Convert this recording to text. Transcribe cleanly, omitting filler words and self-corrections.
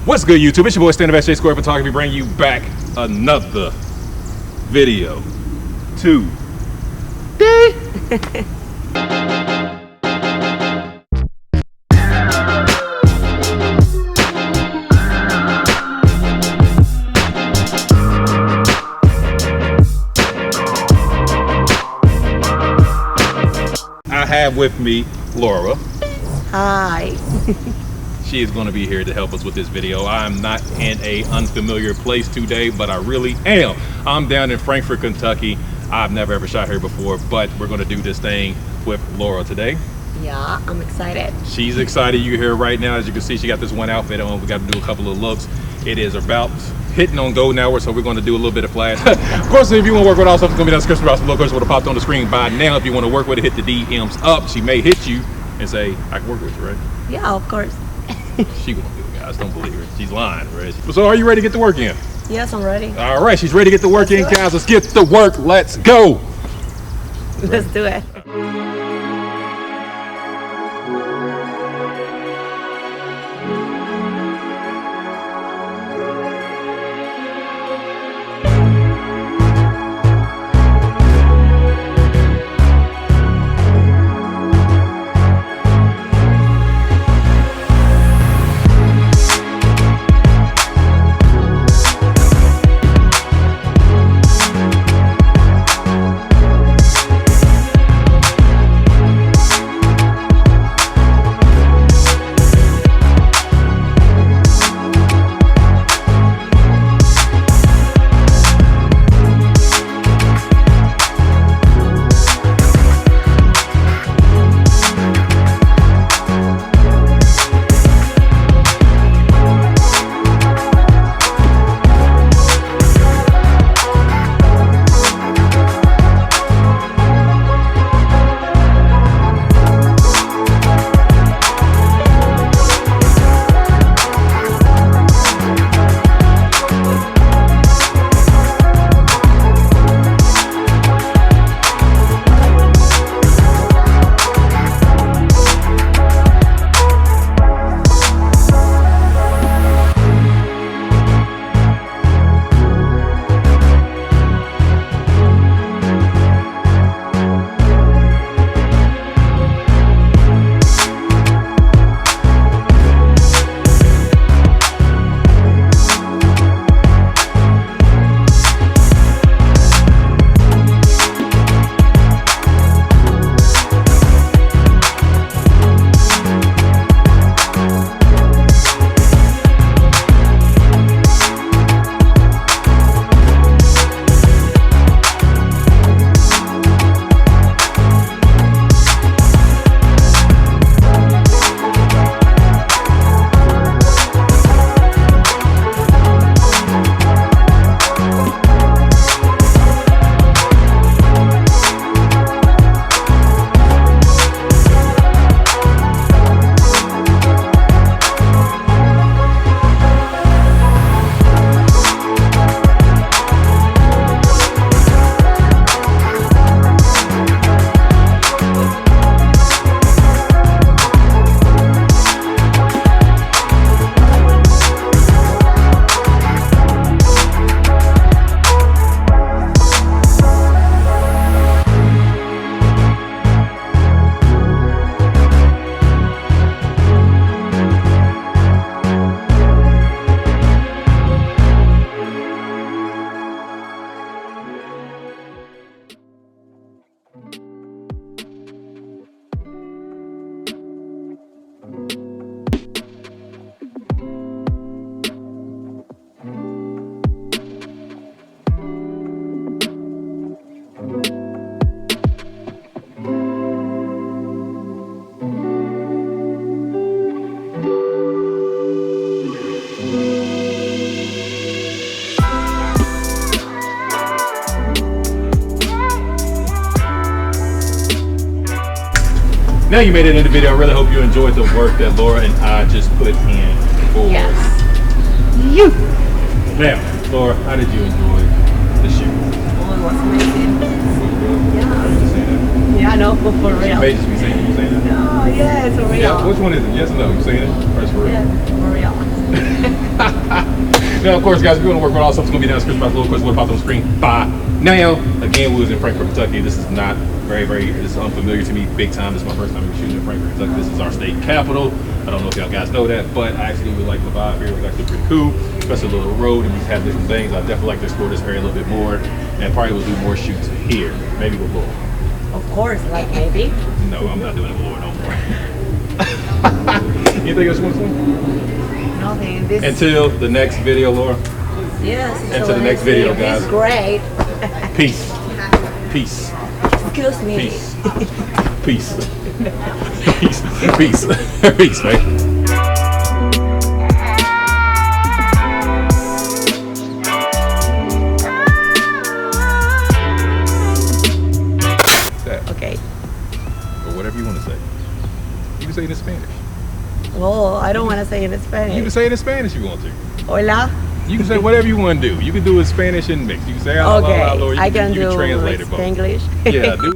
What's good, YouTube? It's your boy Stand Up SJ Square Photography, bringing you back another video today. I have with me Laura. Hi. She is going to be here to help us with this video. I'm not in a unfamiliar place today, but I really am. I'm down in Frankfort, Kentucky. I've never ever shot here before, but we're going to do this thing with Laura today. Yeah, I'm excited. She's excited. You're here right now. As you can see, she got this one outfit on. We got to do a couple of looks. It is about hitting on golden hour, so we're going to do a little bit of flash. Of course, if you want to work with all stuff, it's going to be down the description box below. Of course, would have popped on the screen by now. If you want to work with it, hit the DMs up. She may hit you and say, I can work with you, right? Yeah, of course. She won't do it, guys. Don't believe her. She's lying, right? So are you ready to get to work in? Yes, I'm ready. All right, she's ready to get to work in, guys. Let's get to work. Let's go. Let's do it. Now you made it in the video. I really hope you enjoyed the work that Laura and I just put in for Yes. you. Now, Laura, how did you enjoy the shoot? Oh, it was amazing. Yeah. Yeah, I know, for real. She may just be saying, you saying that? Oh, yeah, it's for real. Yeah, which one is it? Yes or no? You saying it? Or it's for real? Yeah, for real. Now, of course, guys, if you want to work with all stuff, it's going to be down in the description box below. Of course, we'll pop on the screen. Bye. Now, again, we was in Frankfort, Kentucky. This is not this is unfamiliar to me big time. This is my first time shooting in Frankfort, Kentucky. This is our state capital. I don't know if y'all guys know that, but I actually really like the vibe here. It's actually pretty cool, especially a little road and we have different things. I definitely like to explore this area a little bit more and probably will do more shoots here, maybe with Laura. Of course, like maybe. No, I'm not doing it with Laura no more. Anything else you want to say? Nothing. This. Until the next video, Laura. Yes. Until the next video, guys. It's great. Peace. Peace. Excuse me. Peace. Peace. Peace. Peace. Peace, man. Okay. Or whatever you want to say. You can say it in Spanish. Oh, I don't want to say it in Spanish. You can say it in Spanish if you want to. Hola. You can say whatever you want to do. You can do it in Spanish and mix. You can say, Okay, Lord. I can do translate it both. English. Yeah, do it.